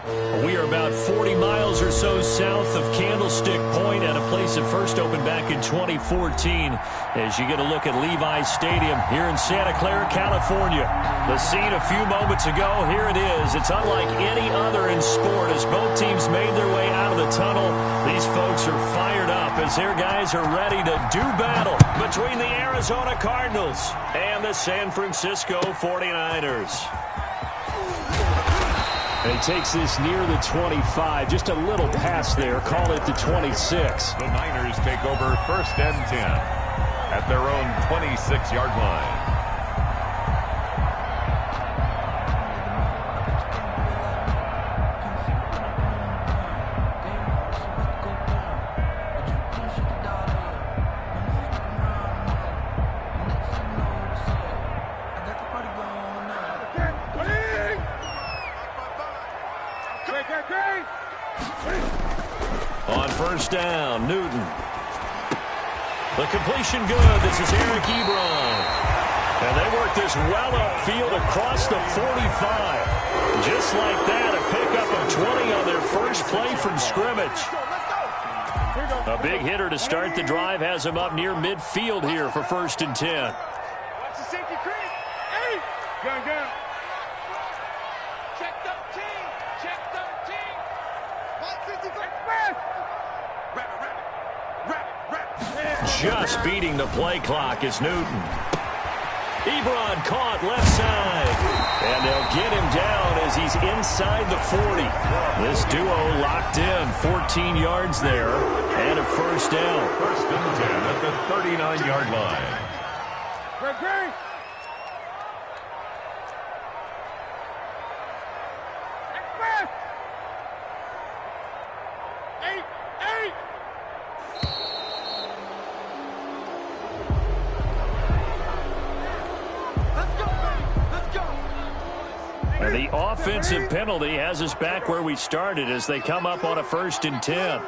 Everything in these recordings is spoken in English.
We are about 40 miles or so south of Candlestick Point at a place that first opened back in 2014 as you get a look at Levi's Stadium here in Santa Clara, California. The scene a few moments ago, here it is. It's unlike any other in sport as both teams made their way out of the tunnel. These folks are fired up as their guys are ready to do battle between the Arizona Cardinals and the San Francisco 49ers. And he takes this near the 25, just a little pass there, call it the 26. The Niners take over 1st and 10 at their own 26-yard line. On 1st down, Newton. The completion good. This is Eric Ebron. And they work this well upfield across the 45. Just like that, a pickup of 20 on their first play from scrimmage. A big hitter to start the drive has him up near midfield here for 1st and 10. Watch the safety creep. Hey! Gun. Check 13. Check 13. 155. Just beating the play clock is Newton. Ebron caught left side. And they'll get him down as he's inside the 40. This duo locked in 14 yards there and a 1st down. 1st and 10 at the 39-yard line. Great. And the offensive penalty has us back where we started as they come up on a 1st and 10. Gun.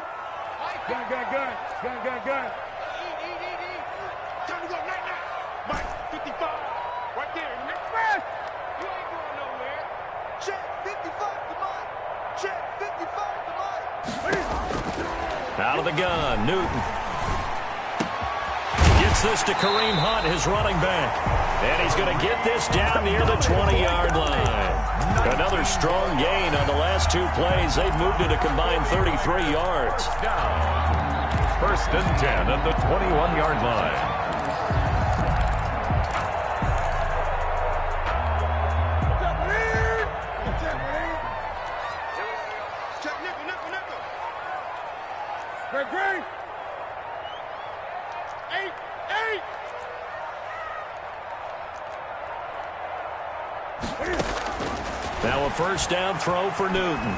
Time to go, Mike, 55. Right there. Next pass. You ain't going nowhere. Check 55 to Mike. Check 55 to Mike. Out of the gun, Newton. Gets this to Kareem Hunt, his running back. And he's going to get this down near the 20-yard line. Another strong gain on the last 2 plays. They've moved it a combined 33 yards. Down. 1st and 10 at the 21-yard line. Great. 8. Now a 1st down throw for Newton.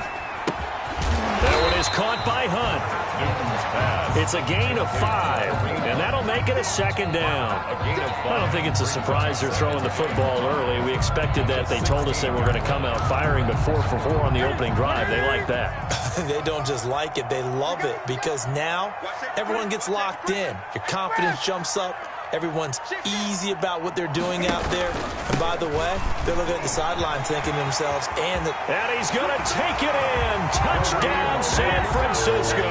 That one is caught by Hunt. Newton's pass. It's a gain of 5, and that'll make it a 2nd down. A gain of 5. I don't think it's a surprise they're throwing the football early. We expected that. They told us they were going to come out firing, but 4 for 4 on the opening drive. They like that. They don't just like it, they love it, because now everyone gets locked in. Your confidence jumps up. Everyone's easy about what they're doing out there. And by the way, they're looking at the sideline thinking to themselves, and he's going to take it in. Touchdown, San Francisco.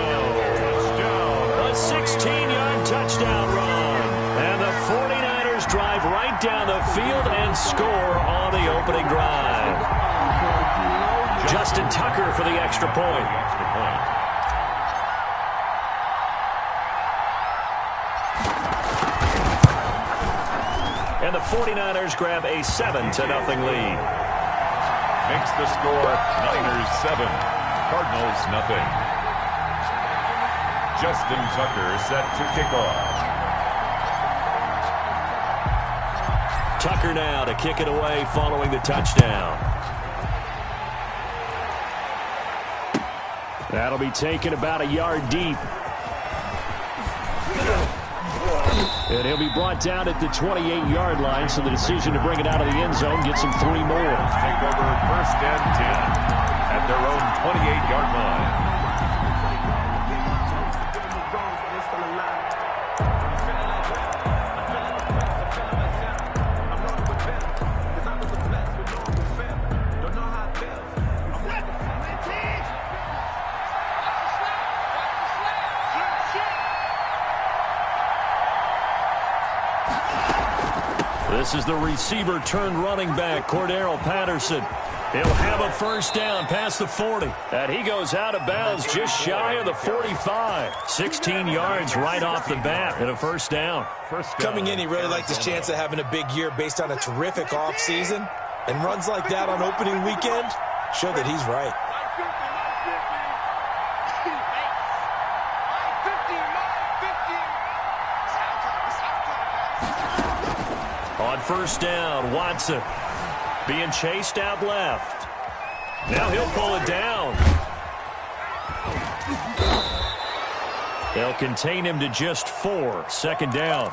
A 16-yard touchdown run. And the 49ers drive right down the field and score on the opening drive. Justin Tucker for the extra point. And the 49ers grab a 7-0 lead. Makes the score Niners 7, Cardinals nothing. Justin Tucker set to kick off. Tucker now to kick it away following the touchdown. That'll be taken about a yard deep. And he'll be brought down at the 28-yard line, so the decision to bring it out of the end zone gets him 3 more. Take over 1st and 10 at their own 28-yard line. This is the receiver turned running back, Cordarrelle Patterson. He'll have a first down past the 40. And he goes out of bounds just shy of the 45. 16 yards right off the bat and a first down. Coming in, he really liked his chance of having a big year based on a terrific offseason. And runs like that on opening weekend show that he's right. On first down, Watson being chased out left. Now he'll pull it down. They'll contain him to just 4. Second down.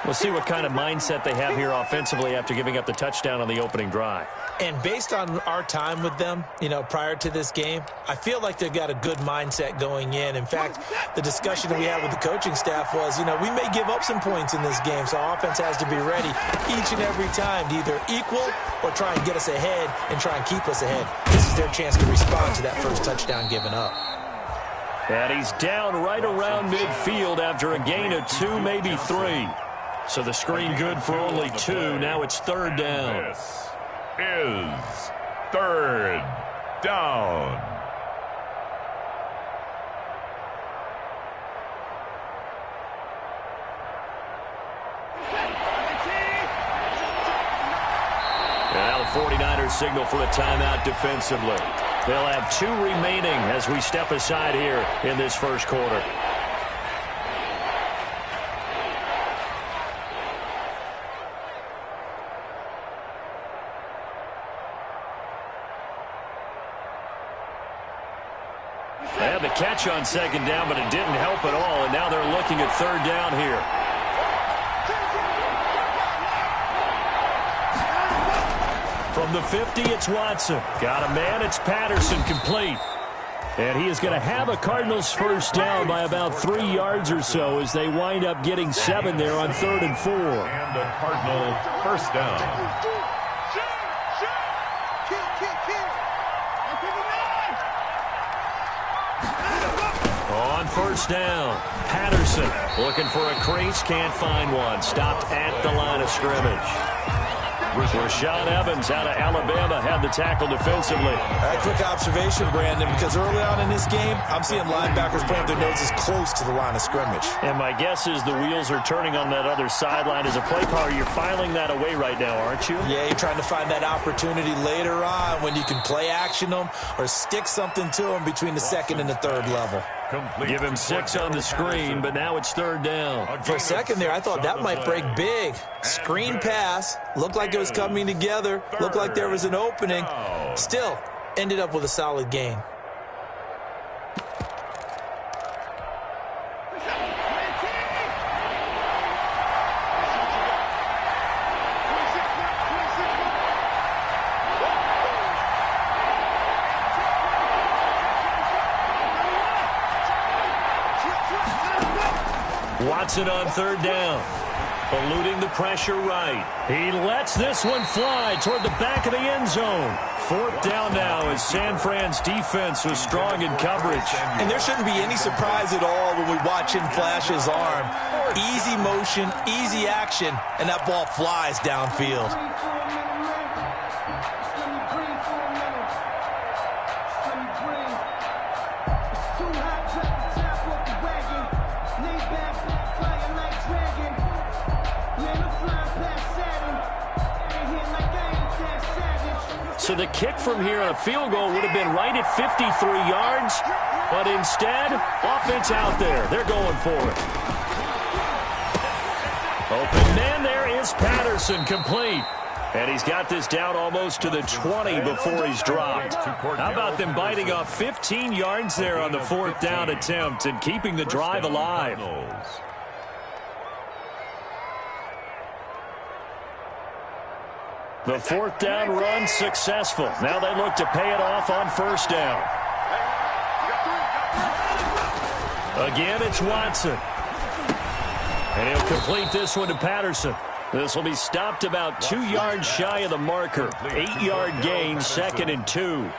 We'll see what kind of mindset they have here offensively after giving up the touchdown on the opening drive. And based on our time with them, prior to this game, I feel like they've got a good mindset going in. In fact, the discussion that we had with the coaching staff was, we may give up some points in this game, so our offense has to be ready each and every time to either equal or try and get us ahead and try and keep us ahead. This is their chance to respond to that first touchdown given up. And he's down right around midfield after a gain of 2, maybe 3. So the screen good for only 2. Now it's third down. This is third down. And now the 49ers signal for a timeout defensively. They'll have 2 remaining as we step aside here in this first quarter. They had the catch on second down, but it didn't help at all, and now they're looking at third down here. From the 50, it's Watson. Got a man, it's Patterson, complete. And he is going to have a Cardinals first down by about 3 yards or so as they wind up getting 7 there on 3rd and 4. And a Cardinal first down. On first down, Patterson looking for a crease, can't find one. Stopped at the line of scrimmage. Rashaan Evans out of Alabama had the tackle defensively. A quick observation, Brandon, because early on in this game, I'm seeing linebackers playing their noses close to the line of scrimmage. And my guess is the wheels are turning on that other sideline. As a play caller, you're filing that away right now, aren't you? Yeah, you're trying to find that opportunity later on when you can play action them or stick something to them between the second and the third level. Give him 6 on the screen, but now it's third down. For a second there, I thought that might break big. Screen pass. Looked like it was coming together. Looked like there was an opening. Still, ended up with a solid gain. Watson on third down. Eluding the pressure right. He lets this one fly toward the back of the end zone. 4th down now as San Fran's defense was strong in coverage. And there shouldn't be any surprise at all when we watch him flash his arm. Easy motion, easy action, and that ball flies downfield. So the kick from here on a field goal would have been right at 53 yards, but instead, offense out there. They're going for it. Open man, there is Patterson, complete. And he's got this down almost to the 20 before he's dropped. How about them biting off 15 yards there on the 4th down attempt and keeping the drive alive? The 4th down run successful. Now they look to pay it off on first down. Again, it's Watson. And he'll complete this one to Patterson. This will be stopped about 2 yards shy of the marker. 8-yard gain, 2nd and 2.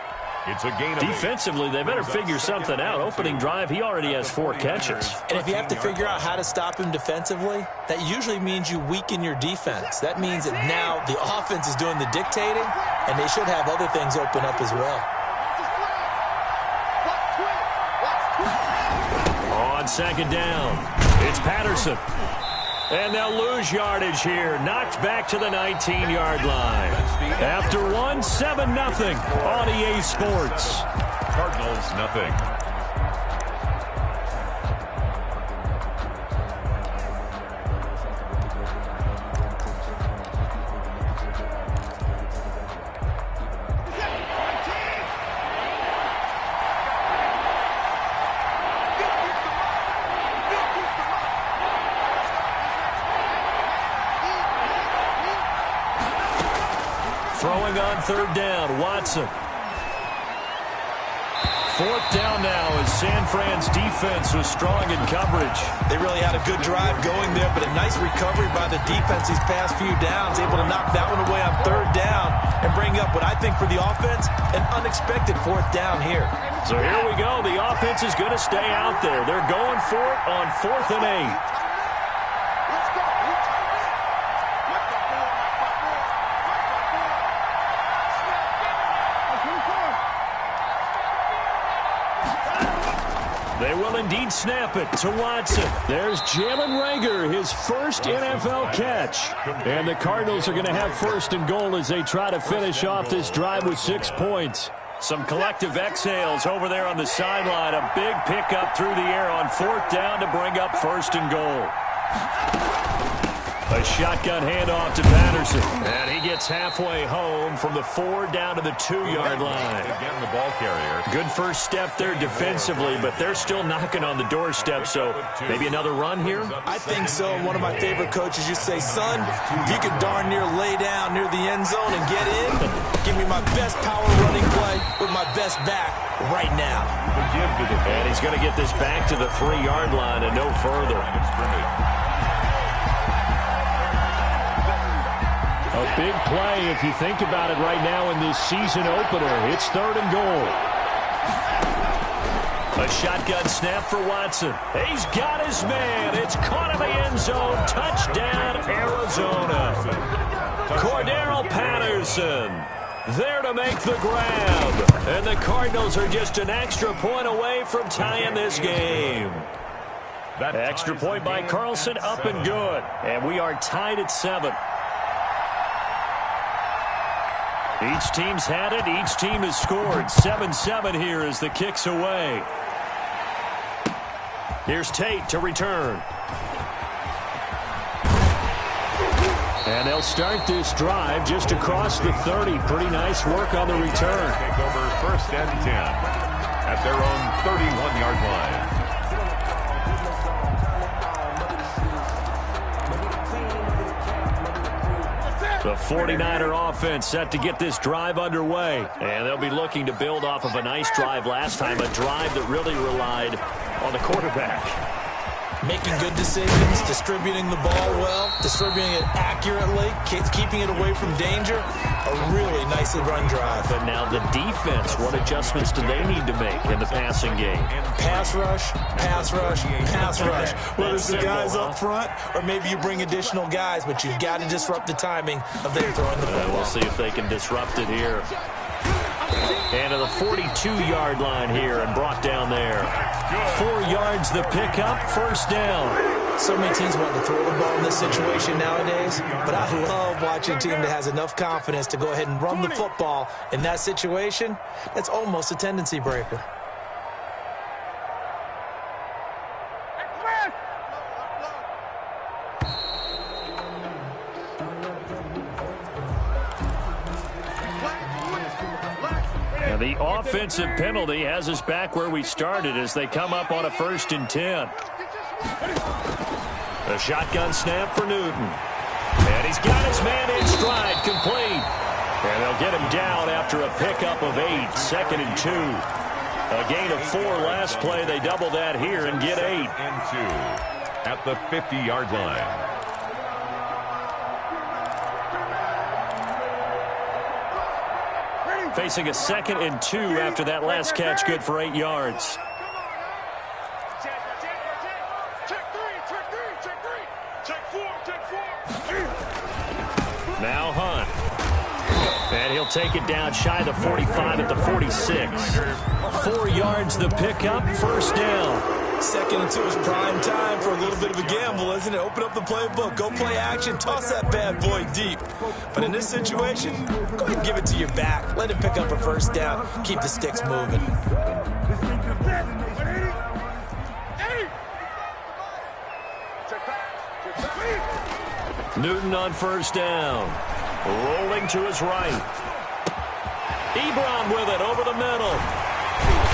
It's a gain of 8. Defensively, they better figure something out. Opening drive, he already has 4 catches. And if you have to figure out how to stop him defensively, that usually means you weaken your defense. That means that now the offense is doing the dictating, and they should have other things open up as well. On second down, it's Patterson. And they'll lose yardage here. Knocked back to the 19-yard line. After 7-0 on EA Sports. Cardinals, nothing. Throwing on third down, Watson. 4th down now as San Fran's defense was strong in coverage. They really had a good drive going there, but a nice recovery by the defense these past few downs, able to knock that one away on third down and bring up what I think for the offense, an unexpected 4th down here. So here we go. The offense is going to stay out there. They're going for it on 4th and 8. They will indeed snap it to Watson. There's Jalen Reagor, his first NFL catch. And the Cardinals are going to have 1st and goal as they try to finish off this drive with 6 points. Some collective exhales over there on the sideline. A big pickup through the air on 4th down to bring up 1st and goal. A shotgun handoff to Patterson. And he gets halfway home from the 4 down to the 2-yard line. Again, the ball carrier. Good first step there defensively, but they're still knocking on the doorstep, so maybe another run here? I think so. One of my favorite coaches used to say, son, if you could darn near lay down near the end zone and get in, give me my best power running play with my best back right now. And he's going to get this back to the 3-yard line and no further. A big play if you think about it right now in this season opener. It's 3rd and goal. A shotgun snap for Watson. He's got his man. It's caught in the end zone. Touchdown, Arizona. Cordero Patterson there to make the grab. And the Cardinals are just an extra point away from tying this game. That extra point by Carlson up and good. And we are tied at 7. Each team's had it. Each team has scored. 7-7 here as the kick's away. Here's Tate to return. And they'll start this drive just across the 30. Pretty nice work on the return. Take over 1st and 10 at their own 31-yard line. The 49er offense set to get this drive underway. And they'll be looking to build off of a nice drive last time, a drive that really relied on the quarterback. Making good decisions, distributing the ball well, distributing it accurately, keeping it away from danger. A really nicely run drive. But now the defense, what adjustments do they need to make in the passing game? Pass rush, pass rush, pass rush. Whether it's the guys up front or maybe you bring additional guys, but you've got to disrupt the timing of them throwing the football. We'll see if they can disrupt it here. And to the 42-yard line here and brought down there. 4 yards the pickup, 1st down. So many teams want to throw the ball in this situation nowadays, but I love watching a team that has enough confidence to go ahead and run the football in that situation. That's almost a tendency breaker. The offensive penalty has us back where we started as they come up on a 1st and 10. A shotgun snap for Newton. And he's got his man in stride, complete. And they'll get him down after a pickup of 8, 2nd and 2. A gain of 4 last play. They double that here and get 8. 2 at the 50-yard line. Ready? facing a 2nd and 2 after that last catch, good for 8 yards. Now Hunt. And he'll take it down shy of the 45 at the 46. 4 yards the pickup, first down. 2nd and 2 is prime time for a little bit of a gamble, isn't it? Open up the playbook, go play action, toss that bad boy deep. But in this situation, go ahead and give it to your back. Let him pick up a first down. Keep the sticks moving. Newton on first down. Rolling to his right. Ebron with it over the middle.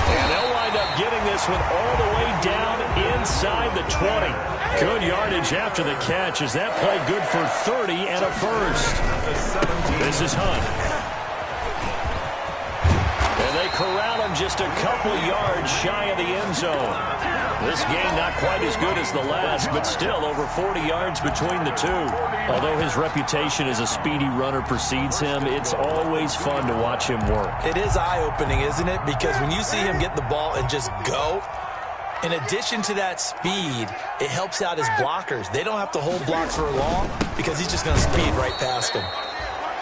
And they'll wind up getting this one all the way down inside the 20. Good yardage after the catch as that play good for 30 and a first. This is Hunt. And they corral him just a couple yards shy of the end zone. This game not quite as good as the last, but still over 40 yards between the two. Although his reputation as a speedy runner precedes him, it's always fun to watch him work. It is eye-opening, isn't it? Because when you see him get the ball and just go, in addition to that speed, it helps out his blockers. They don't have to hold blocks for long because he's just going to speed right past them.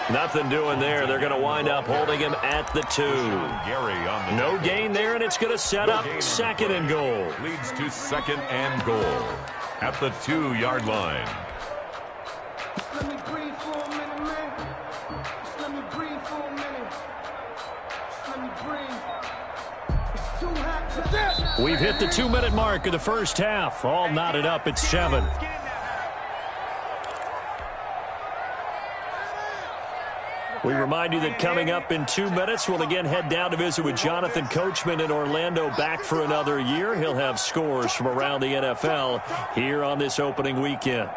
Nothing doing there. They're going to wind up holding him at the 2. No gain there, and it's going to set up 2nd and goal. Leads to 2nd and goal at the 2-yard line. Let me breathe for a minute, man. Just let me breathe for a minute. Just let me breathe. It's too hot. We've hit the 2-minute mark of the first half. All knotted up at 7. We remind you that coming up in 2 minutes, we'll again head down to visit with Jonathan Coachman in Orlando, back for another year. He'll have scores from around the NFL here on this opening weekend.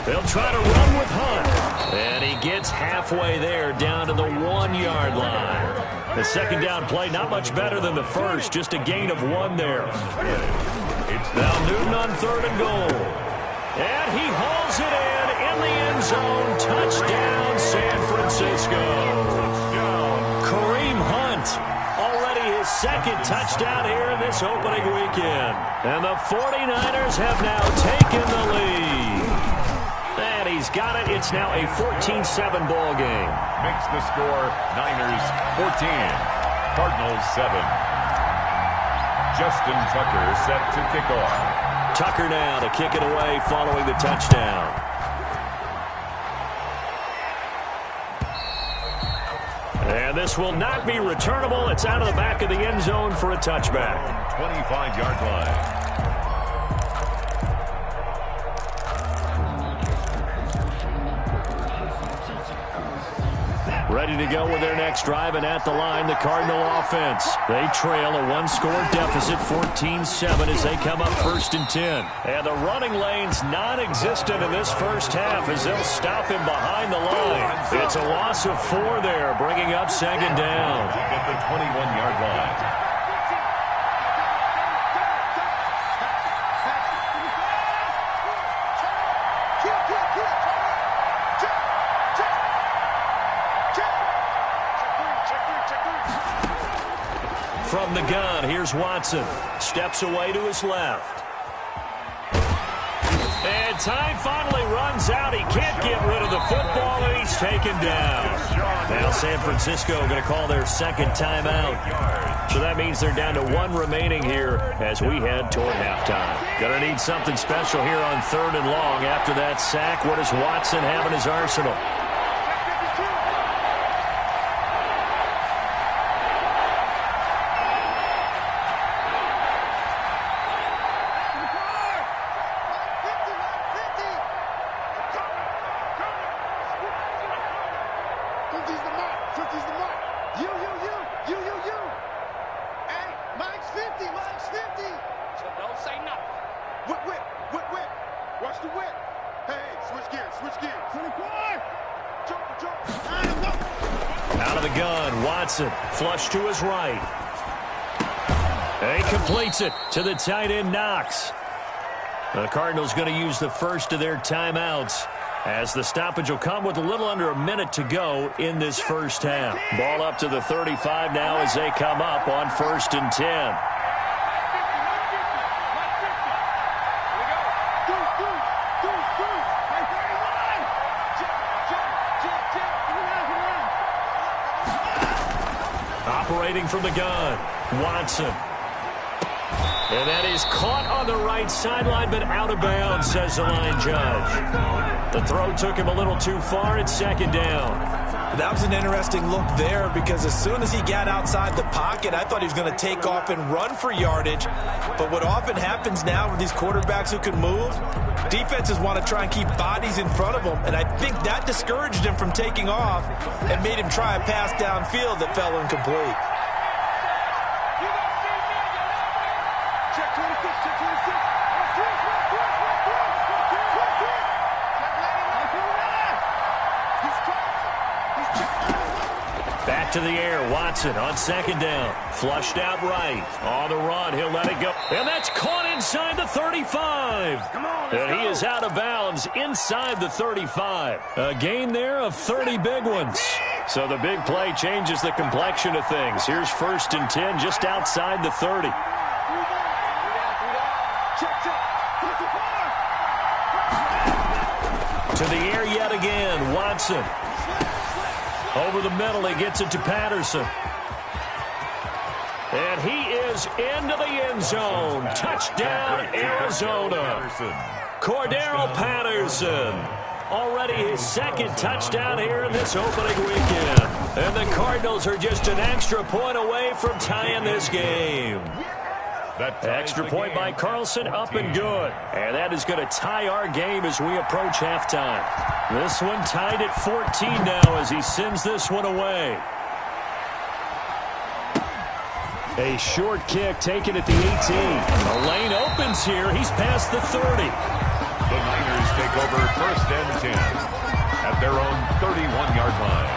They'll try to run with Hunt. And he gets halfway there, down to the 1-yard line. The second down play, not much better than the first, just a gain of 1 there. It's now Newton on 3rd and goal. And he hauls it in the end zone. Touchdown, San Francisco. Kareem Hunt, already his 2nd touchdown here in this opening weekend. And the 49ers have now taken the lead. And he's got it. It's now a 14-7 ball game. Makes the score Niners 14, Cardinals 7. Justin Tucker set to kick off. Tucker now to kick it away following the touchdown. And this will not be returnable. It's out of the back of the end zone for a touchback. 25-yard line. Ready to go with their next drive, and at the line, the Cardinal offense. They trail a 1-score deficit, 14-7, as they come up 1st and 10. And the running lane's non-existent in this first half as they'll stop him behind the line. It's a loss of 4 there, bringing up 2nd down. At the 21-yard line. From the gun, here's Watson. Steps away to his left. And time finally runs out. He can't get rid of the football, and he's taken down. Now San Francisco going to call their 2nd timeout. So that means they're down to 1 remaining here as we head toward halftime. Going to need something special here on 3rd and long. After that sack, what does Watson have in his arsenal? Out of the gun, Watson, flush to his right. And he completes it to the tight end, Knox. The Cardinals going to use the first of their timeouts, as the stoppage will come with a little under a minute to go in this first half. Ball up to the 35 now as they come up on 1st and 10. Operating from the gun, Watson. And that is caught on the right sideline, but out of bounds, says the line judge. The throw took him a little too far. It's 2nd down. That was an interesting look there, because as soon as he got outside the pocket, I thought he was going to take off and run for yardage. But what often happens now with these quarterbacks who can move, defenses want to try and keep bodies in front of them, and I think that discouraged him from taking off and made him try a pass downfield that fell incomplete. Back to the air, Watson on 2nd down. Flushed out right. On the run, he'll let it go. And that's caught inside the 35. And he is out of bounds inside the 35. A gain there of 30 big ones. So the big play changes the complexion of things. Here's 1st and 10 just outside the 30. To the air yet again, Watson. Over the middle, he gets it to Patterson. And he is into the end zone. Touchdown, Arizona. Cordero Patterson. Already his 2nd touchdown here in this opening weekend. And the Cardinals are just an extra point away from tying this game. Extra point by Carlson, up and good. And that is going to tie our game as we approach halftime. This one tied at 14 now as he sends this one away. A short kick taken at the 18. The lane opens here. He's past the 30. The Niners take over 1st and 10 at their own 31-yard line.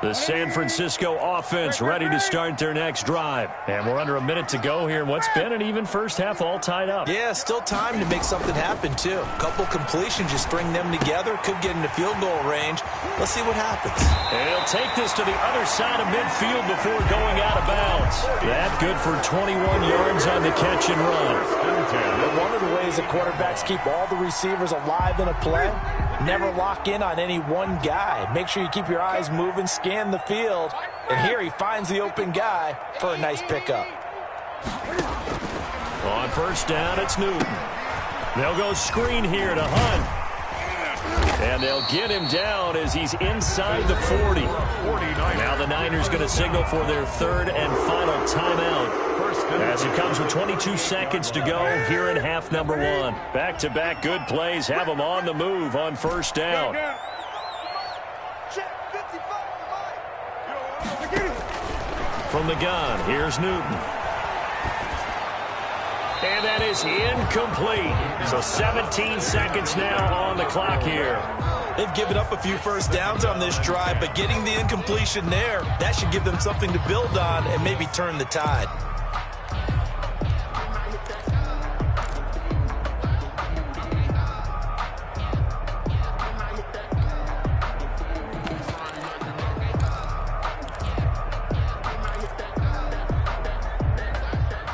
The San Francisco offense ready to start their next drive. And we're under a minute to go here in what's been an even first half, all tied up. Yeah, still time to make something happen, too. A couple completions, you string them together, could get into field goal range. Let's see what happens. And he'll take this to the other side of midfield before going out of bounds. That good for 21 yards on the catch and run. One of the ways that quarterbacks keep all the receivers alive in a play, never lock in on any one guy. Make sure you keep your eyes moving, scan the field, and here he finds the open guy for a nice pickup. On 1st down, it's Newton. They'll go screen here to Hunt. And they'll get him down as he's inside the 40. Now the Niners going to signal for their 3rd and final timeout, as it comes with 22 seconds to go here in half number 1. Back-to-back good plays have them on the move on 1st down. From the gun, here's Newton. And that is incomplete. So 17 seconds now on the clock here. They've given up a few first downs on this drive, but getting the incompletion there, that should give them something to build on and maybe turn the tide.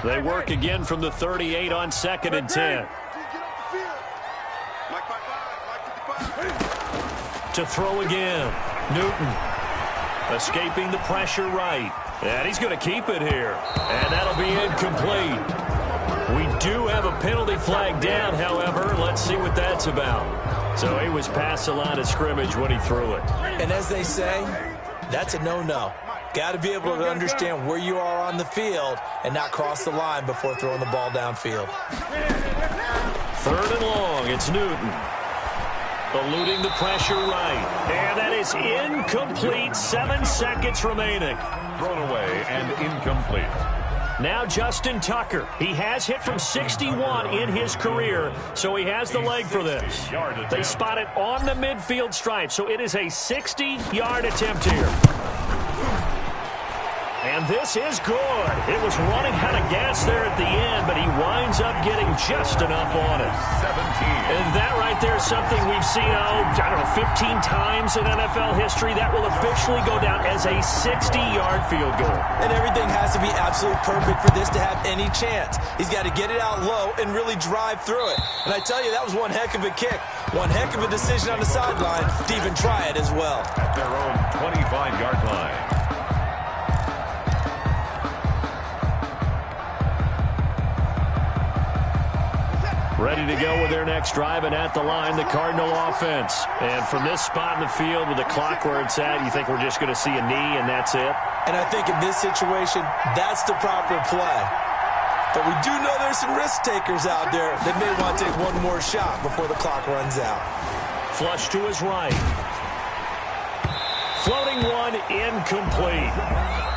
They work again from the 38 on 2nd and 10. To throw again. Newton escaping the pressure right. And he's going to keep it here. And that'll be incomplete. We do have a penalty flag down, however. Let's see what that's about. So he was past the line of scrimmage when he threw it. And as they say, that's a no-no. Got to be able to understand where you are on the field and not cross the line before throwing the ball downfield. 3rd and long, it's Newton. Eluding the pressure right. And that is incomplete. 7 seconds remaining. Thrown away and incomplete. Now Justin Tucker. He has hit from 61 in his career, so he has the leg for this. They spot it on the midfield stripe, so it is a 60-yard attempt here. And this is good. It was running out of gas there at the end, but he winds up getting just enough on it. 17. And that right there is something we've seen, 15 times in NFL history. That will officially go down as a 60-yard field goal. And everything has to be absolutely perfect for this to have any chance. He's got to get it out low and really drive through it. And I tell you, that was one heck of a kick. One heck of a decision on the sideline to even try it as well. At their own 25-yard line. Ready to go with their next drive, and at the line, the Cardinal offense. And from this spot in the field with the clock where it's at, you think we're just going to see a knee and that's it? And I think in this situation, that's the proper play. But we do know there's some risk takers out there that may want to take one more shot before the clock runs out. Flush to his right. Floating one, incomplete.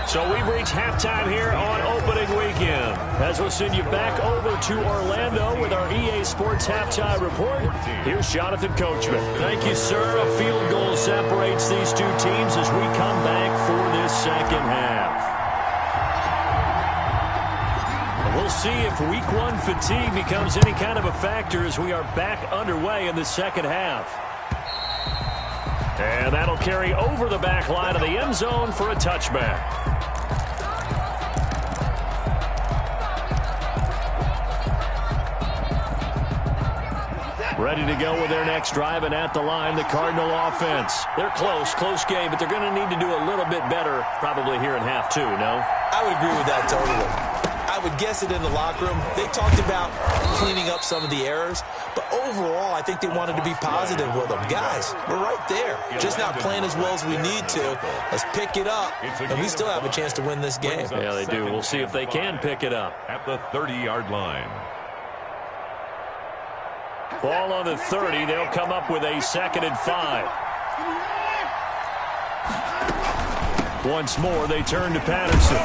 So we've reached halftime here on opening weekend. As we'll send you back over to Orlando with our EA Sports Halftime Report, here's Jonathan Coachman. Thank you, sir. A field goal separates these two teams as we come back for this second half. We'll see if week one fatigue becomes any kind of a factor as we are back underway in the second half. And that'll carry over the back line of the end zone for a touchback. Ready to go with their next drive, and at the line, the Cardinal offense. They're close game, but they're going to need to do a little bit better probably here in half two, no? I would agree with that totally. I would guess it in the locker room. They talked about cleaning up some of the errors, but overall, I think they wanted to be positive with them. Guys, we're right there. Just not playing as well as we need to. Let's pick it up, and we still have a chance to win this game. Yeah, they do. We'll see if they can pick it up. At the 30-yard line. Ball on the 30. They'll come up with a 2nd and 5. Once more, they turn to Patterson.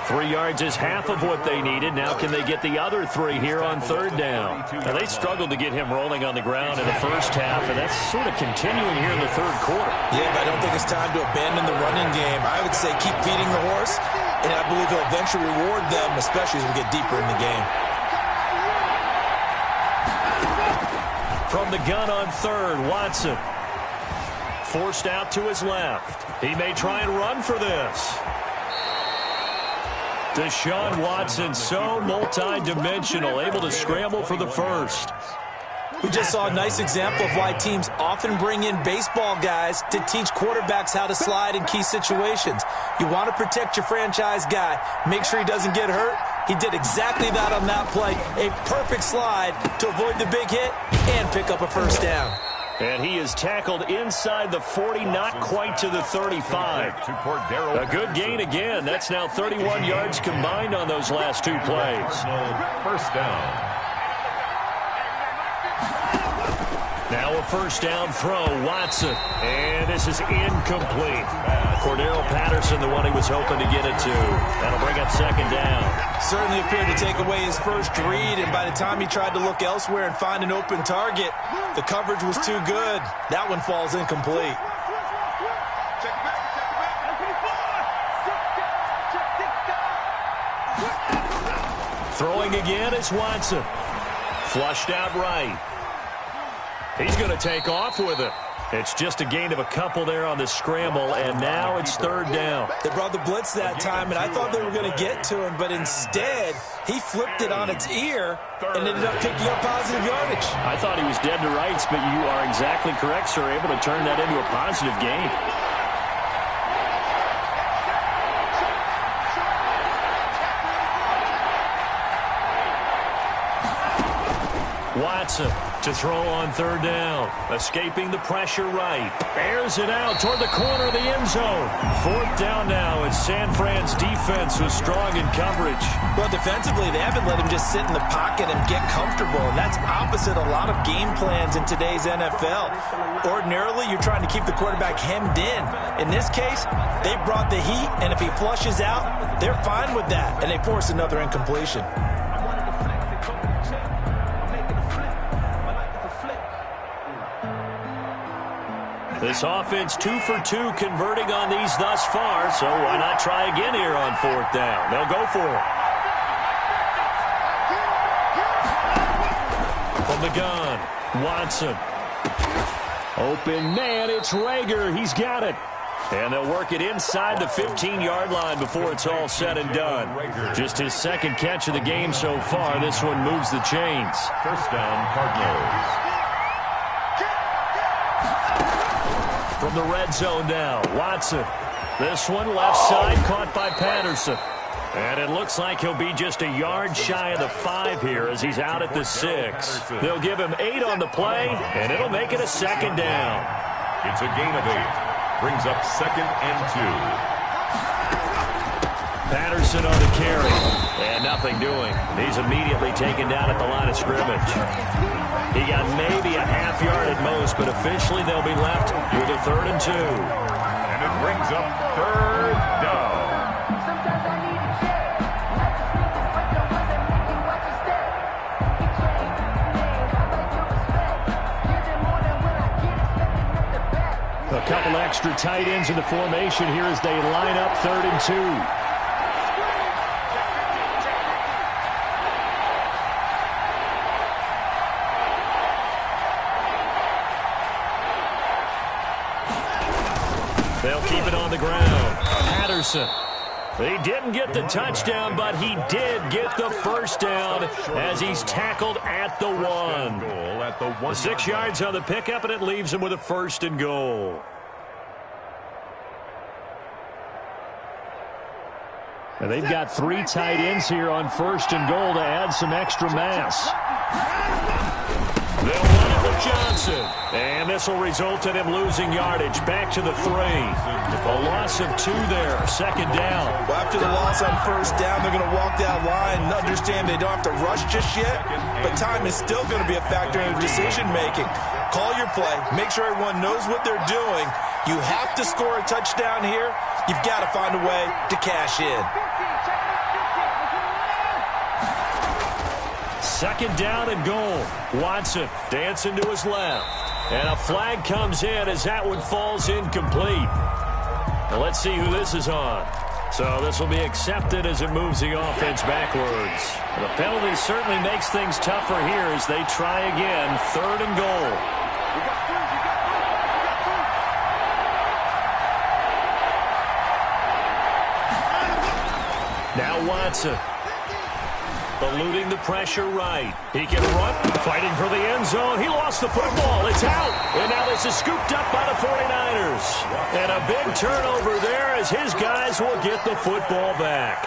3 yards is half of what they needed. Now can they get the other 3 here on 3rd down? Now, they struggled to get him rolling on the ground in the first half, and that's sort of continuing here in the 3rd quarter. Yeah, but I don't think it's time to abandon the running game. I would say keep feeding the horse, and I believe he'll eventually reward them, especially as we get deeper in the game. From the gun on 3rd, Watson. Forced out to his left. He may try and run for this. Deshaun Watson, so multi-dimensional, able to scramble for the first. We just saw a nice example of why teams often bring in baseball guys to teach quarterbacks how to slide in key situations. You want to protect your franchise guy. Make sure he doesn't get hurt. He did exactly that on that play. A perfect slide to avoid the big hit and pick up a first down. And he is tackled inside the 40, not quite to the 35. A good gain again. That's now 31 yards combined on those last 2 plays. First down. Now a first down throw, Watson. And this is incomplete. Cordero Patterson, the one he was hoping to get it to. That'll bring up 2nd down. Certainly appeared to take away his first read, and by the time he tried to look elsewhere and find an open target, the coverage was too good. That one falls incomplete. Throwing again is Watson. Flushed out right. He's going to take off with it. It's just a gain of a couple there on the scramble, and now it's 3rd down. They brought the blitz that time, and I thought they were going to get to him, but instead, he flipped it on its ear and ended up picking up positive yardage. I thought he was dead to rights, but you are exactly correct, sir. Able to turn that into a positive gain. Watson To throw on third down. Escaping the pressure right. Airs it out toward the corner of the end zone. Fourth down now. It's San Fran's defense who's strong in coverage. Well, defensively, they haven't let him just sit in the pocket and get comfortable. And that's opposite a lot of game plans in today's NFL. Ordinarily, you're trying to keep the quarterback hemmed in. In this case, they brought the heat, and if he flushes out, they're fine with that. And they force another incompletion. This offense 2 for 2 converting on these thus far, so why not try again here on fourth down? They'll go for it. From the gun, Watson. Open man, it's Reagor. He's got it. And they'll work it inside the 15-yard line before it's all said and done. Just his second catch of the game so far. This one moves the chains. First down, Cardinals. From the red zone now, Watson. This one left side caught by Patterson. And it looks like he'll be just a yard shy of the 5 here as he's out at the 6. They'll give him 8 on the play, and it'll make it a second down. It's a gain of 8. Brings up 2nd and 2. Patterson on the carry. And nothing doing. He's immediately taken down at the line of scrimmage. He got maybe a half yard at most, but officially they'll be left with a 3rd and 2. And it brings up 3rd down. A couple extra tight ends in the formation here as they line up 3rd and 2. They'll keep it on the ground. Patterson. He didn't get the touchdown, but he did get the first down as he's tackled at the 1. 6 yards on the pickup, and it leaves him with a 1st and goal. And they've got 3 tight ends here on 1st and goal to add some extra mass. They'll run it with Johnson. And this will result in him losing yardage. Back to the 3. A loss of 2 there. 2nd down. Well, after the loss on 1st down, they're going to walk that line and understand they don't have to rush just yet. But time is still going to be a factor in their decision-making. Call your play. Make sure everyone knows what they're doing. You have to score a touchdown here. You've got to find a way to cash in. 2nd down and goal. Watson dancing to his left. And a flag comes in as that one falls incomplete. Now let's see who this is on. So this will be accepted as it moves the offense backwards. The penalty certainly makes things tougher here as they try again. 3rd and goal. Now Watson. Eluding the pressure right. He can run, fighting for the end zone. He lost the football. It's out. And now this is scooped up by the 49ers. And a big turnover there as his guys will get the football back.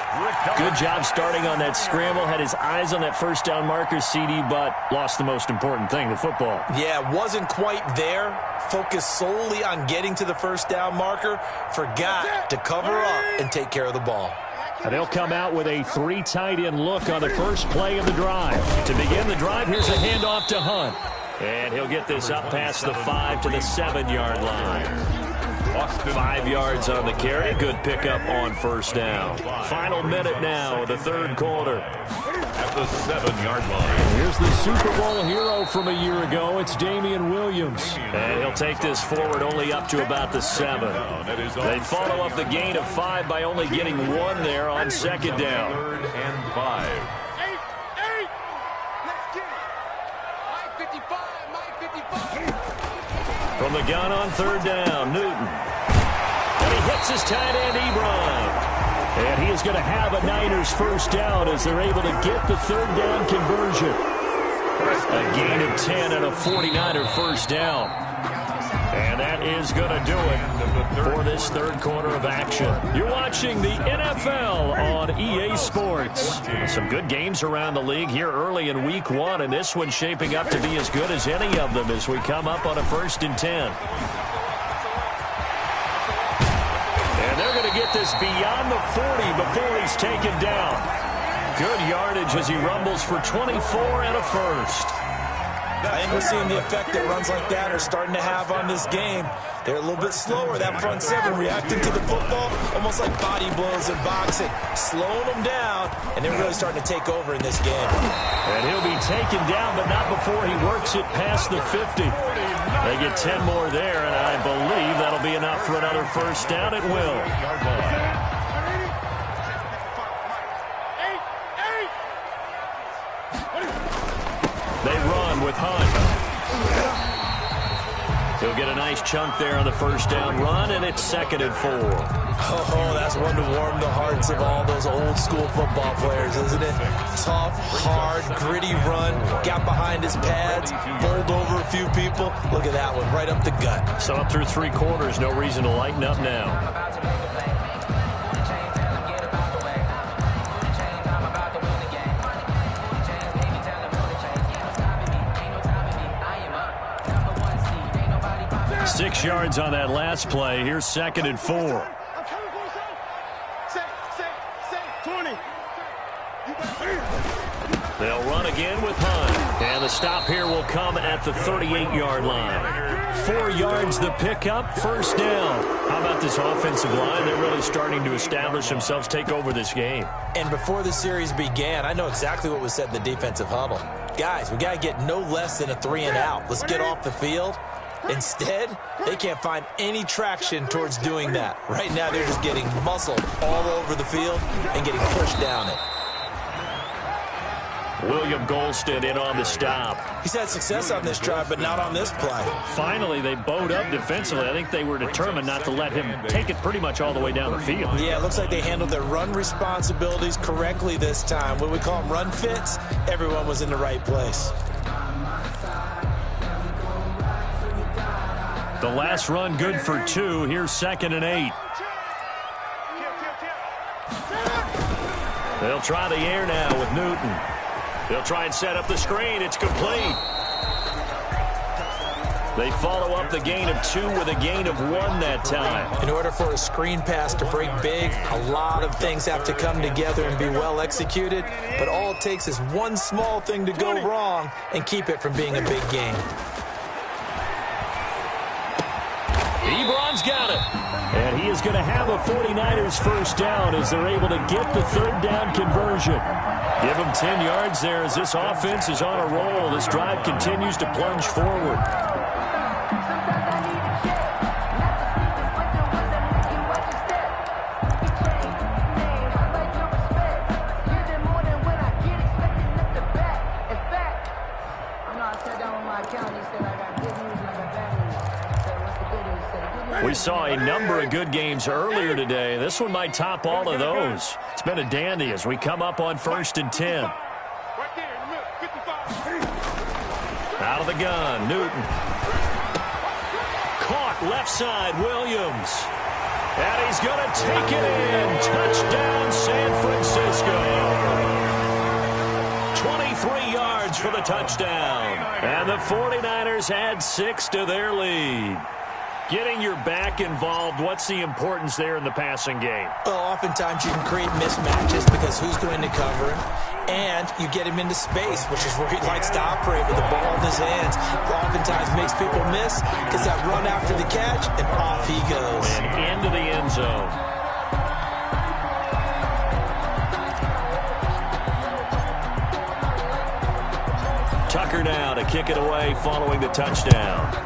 Good job starting on that scramble. Had his eyes on that 1st down marker, CD, but lost the most important thing, the football. Yeah, wasn't quite there. Focused solely on getting to the 1st down marker. Forgot to cover up and take care of the ball. And they'll come out with a 3 tight end look on the first play of the drive. To begin the drive, here's a handoff to Hunt. And he'll get this up past the 5 to the 7-yard line. 5 yards on the carry. Good pickup on 1st down. Final minute now of the 3rd quarter. At the 7-yard line. Here's the Super Bowl hero from a year ago. It's Damian Williams. And he'll take this forward only up to about the 7. They follow up the gain of 5 by only getting 1 there on 2nd down. 3rd and 5. From the gun on 3rd down, Newton. And he hits his tight end, Ebron. And he is going to have a Niners 1st down as they're able to get the 3rd down conversion. A gain of 10 and a 49er 1st down. And that is going to do it for this third quarter of action. You're watching the NFL on EA Sports. Some good games around the league here early in Week 1, and this one's shaping up to be as good as any of them as we come up on a 1st and 10. And they're going to get this beyond the 40 before he's taken down. Good yardage as he rumbles for 24 and a first. I think we're seeing the effect that runs like that are starting to have on this game. They're a little bit slower, that front seven, reacting to the football, almost like body blows in boxing, slowing them down, and they're really starting to take over in this game. And he'll be taken down, but not before he works it past the 50. They get 10 more there, and I believe that'll be enough for another first down. It will. They run with Hunt. He'll get a nice chunk there on the first down run, and it's 2nd and 4. Oh, that's one to warm the hearts of all those old-school football players, isn't it? Tough, hard, gritty run, got behind his pads, bowled over a few people. Look at that one, right up the gut. So up through 3 quarters, no reason to lighten up now. Six yards on that last play. Here's 2nd and 4. They'll run again with Hunt. And the stop here will come at the 38-yard line. 4 yards the pickup, first down. How about this offensive line? They're really starting to establish themselves, take over this game. And before the series began, I know exactly what was said in the defensive huddle. Guys, we got to get no less than a 3 and out. Let's get off the field. Instead, they can't find any traction towards doing that. Right now, they're just getting muscled all over the field and getting pushed down it. William Golston in on the stop. He's had success on this drive, but not on this play. Finally, they bowed up defensively. I think they were determined not to let him take it pretty much all the way down the field. Yeah, it looks like they handled their run responsibilities correctly this time. What we call them run fits, everyone was in the right place. The last run good for 2. Here's 2nd and 8. They'll try the air now with Newton. They'll try and set up the screen. It's complete. They follow up the gain of 2 with a gain of 1 that time. In order for a screen pass to break big, a lot of things have to come together and be well executed. But all it takes is one small thing to go wrong and keep it from being a big game. Ebron's got it. And he is going to have a 49ers first down as they're able to get the 3rd down conversion. Give him 10 yards there as this offense is on a roll. This drive continues to plunge forward. We saw a number of good games earlier today. This one might top all of those. It's been a dandy as we come up on 1st and 10. Out of the gun, Newton. Caught left side, Williams. And he's going to take it in. Touchdown, San Francisco. 23 yards for the touchdown. And the 49ers add 6 to their lead. Getting your back involved, what's the importance there in the passing game? Well, oftentimes you can create mismatches because who's going to cover him? And you get him into space, which is where he likes to operate with the ball in his hands. Oftentimes makes people miss, gets that run after the catch, and off he goes. And into the end zone. Tucker now to kick it away following the touchdown.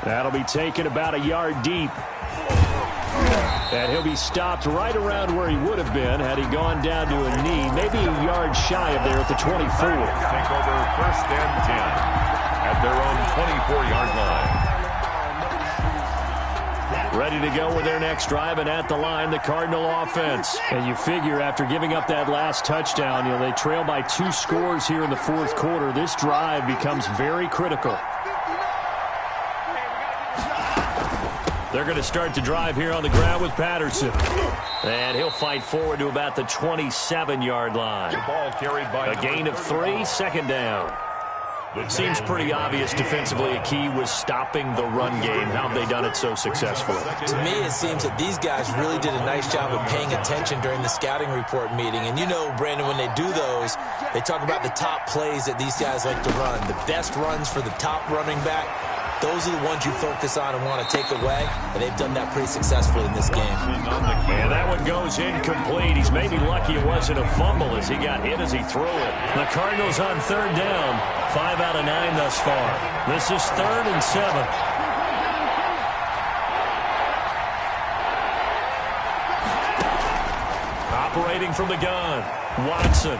That'll be taken about a yard deep. And he'll be stopped right around where he would have been had he gone down to a knee, maybe a yard shy of there at the 24. Take over 1st and 10 at their own 24-yard line. Ready to go with their next drive, and at the line, the Cardinal offense. And you figure after giving up that last touchdown, they trail by 2 scores here in the fourth quarter. This drive becomes very critical. They're going to start the drive here on the ground with Patterson. And he'll fight forward to about the 27-yard line. Ball carried by a gain of 3, second down. Seems pretty obvious defensively a key was stopping the run game. How have they done it so successfully? To me, it seems that these guys really did a nice job of paying attention during the scouting report meeting. And you know, Brandon, when they do those, they talk about the top plays that these guys like to run. The best runs for the top running back. Those are the ones you focus on and want to take away, and they've done that pretty successfully in this game. And that one goes incomplete. He's maybe lucky it wasn't a fumble as he got hit as he threw it. The Cardinals on third down, 5 out of 9 thus far. This is 3rd and 7. Operating from the gun, Watson.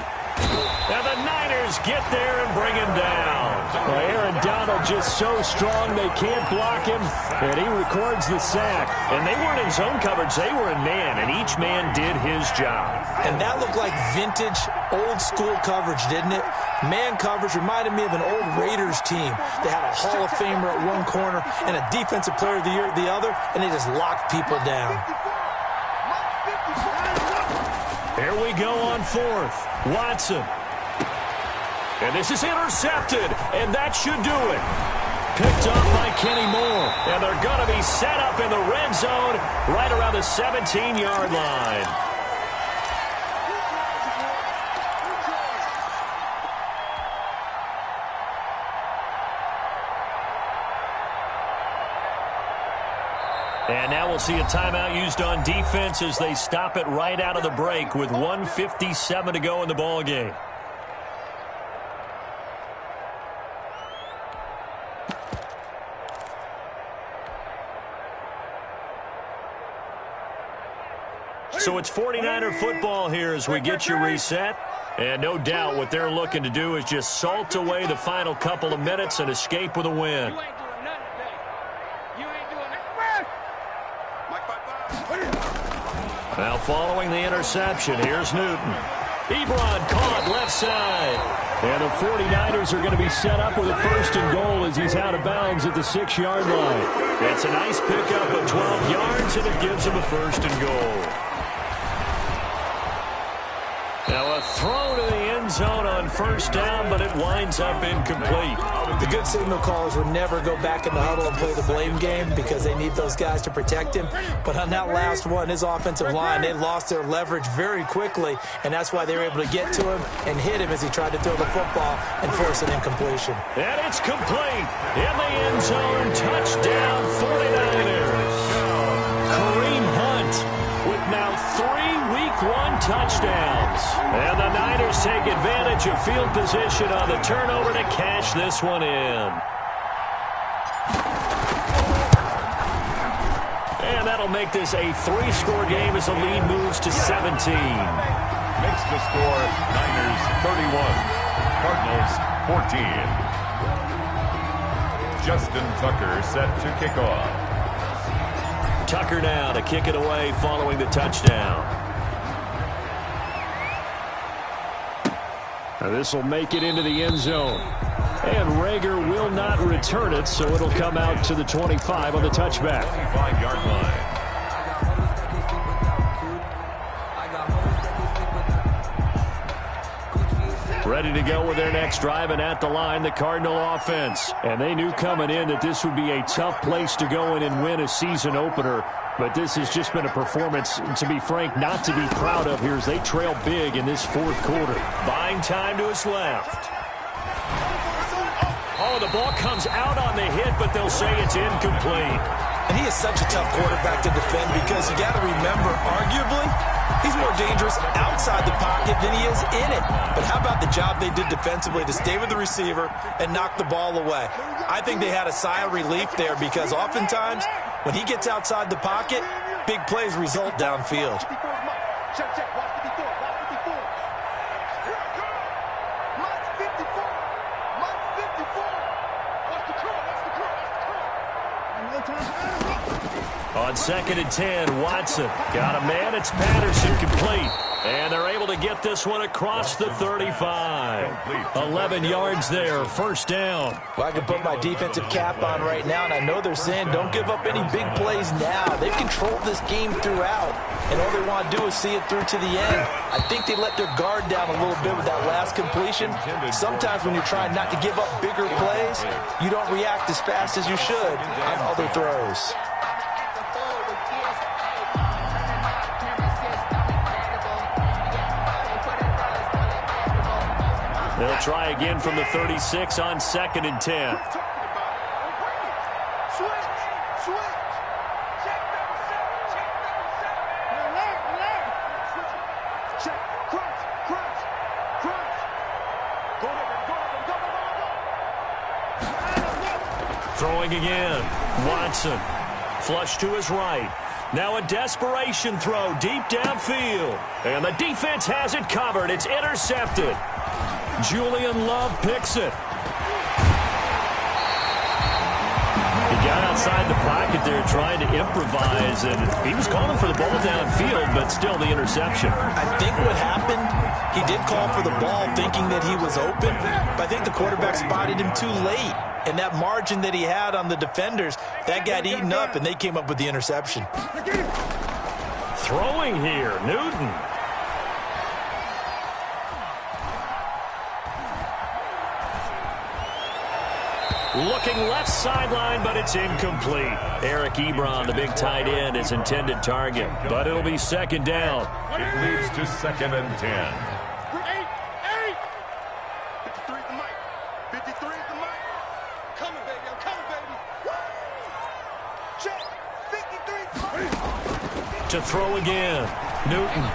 And the Niners get there and bring him down. Well, Aaron Donald just so strong they can't block him, and he records the sack. And they weren't in zone coverage, they were in man, and each man did his job. And that looked like vintage, old-school coverage, didn't it? Man coverage reminded me of an old Raiders team. They had a Hall of Famer at one corner and a Defensive Player of the Year at the other, and they just locked people down. Here we go on 4th. Watson. And this is intercepted, and that should do it. Picked up by Kenny Moore. And they're going to be set up in the red zone right around the 17-yard line. And now we'll see a timeout used on defense as they stop it right out of the break with 1:57 to go in the ball game. So it's 49er football here as we get you reset. And no doubt what they're looking to do is just salt away the final couple of minutes and escape with a win. Now following the interception, here's Newton. Ebron caught left side. And the 49ers are going to be set up with a 1st and goal as he's out of bounds at the 6-yard line. It's a nice pickup of 12 yards, and it gives him a 1st and goal. Now a throw to the end zone on 1st down, but it winds up incomplete. The good signal callers would never go back in the huddle and play the blame game because they need those guys to protect him. But on that last one, his offensive line, they lost their leverage very quickly, and that's why they were able to get to him and hit him as he tried to throw the football and force an incompletion. And it's complete in the end zone. Touchdown, 49ers. Kareem Hunt with now 3 Week 1 touchdowns. And the Niners take advantage of field position on the turnover to cash this one in. And that'll make this a 3-score game as the lead moves to 17. Makes the score Niners 31, Cardinals 14. Justin Tucker set to kick off. Tucker now to kick it away following the touchdown. Now this will make it into the end zone. And Rager will not return it, so it'll come out to the 25 on the touchback. 25-yard line. Ready to go with their next drive, and at the line, the Cardinal offense. And they knew coming in that this would be a tough place to go in and win a season opener. But this has just been a performance, to be frank, not to be proud of here as they trail big in this 4th quarter. Buying time to his left. Oh, the ball comes out on the hit, but they'll say it's incomplete. And he is such a tough quarterback to defend because you got to remember, arguably, he's more dangerous outside the pocket than he is in it. But how about the job they did defensively to stay with the receiver and knock the ball away? I think they had a sigh of relief there because oftentimes when he gets outside the pocket, big plays result downfield. Check, check. Watch 54. Watch 54. Mike 54. Mike 54. Watch the curl. Watch the curl. Watch the curl. On 2nd and 10, Watson got a man. It's Patterson complete. And they're able to get this one across the 35. 11 yards there, first down. Well, I can put my defensive cap on right now, and I know they're saying don't give up any big plays now. They've controlled this game throughout, and all they want to do is see it through to the end. I think they let their guard down a little bit with that last completion. Sometimes when you're trying not to give up bigger plays, you don't react as fast as you should on other throws. They'll try again from the 36 on 2nd and 10. Switch. Check number 7. Check. Crunch. Go ahead. Throwing again. Watson. Flush to his right. Now a desperation throw deep downfield. And the defense has it covered. It's intercepted. Julian Love picks it. He got outside the pocket there trying to improvise, and he was calling for the ball downfield, but still the interception. I think what happened, he did call for the ball thinking that he was open, but I think the quarterback spotted him too late. And that margin that he had on the defenders, that got eaten up, and they came up with the interception. Throwing here, Newton. Looking left sideline, but it's incomplete. Eric Ebron, the big tight end, is intended target, but it'll be 2nd down. It leads to 2nd and 10. 53 is the mic. 53 is the mic. Coming, baby. I'm coming, baby. Check. 53 is the mic. To throw again. Newton.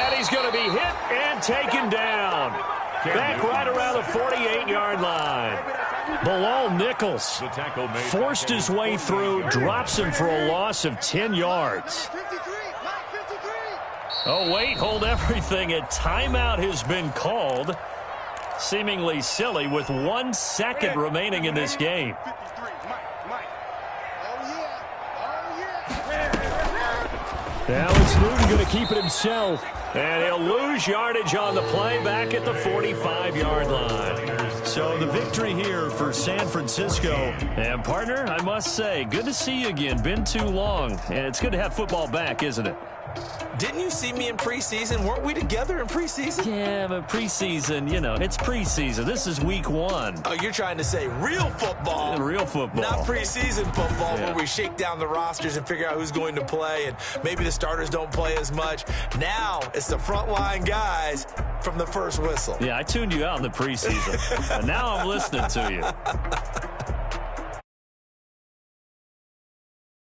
And he's going to be hit and taken down. Back right around the 48-yard line. Bilal Nichols forced his way through, drops him for a loss of 10 yards. Oh, wait, hold everything. A timeout has been called. Seemingly silly with 1 second remaining in this game. Now it's Newton going to keep it himself. And he'll lose yardage on the play back at the 45-yard line. So the victory here for San Francisco. And, partner, I must say, good to see you again. Been too long. And it's good to have football back, isn't it? Didn't you see me in preseason? Weren't we together in preseason? Yeah, but preseason, you know, it's preseason. This is week 1. Oh, you're trying to say real football. Real football. Not preseason football, Yeah. where we shake down the rosters and figure out who's going to play, and maybe the starters don't play as much. Now it's the frontline guys from the first whistle. Yeah, I tuned you out in the preseason. And now I'm listening to you.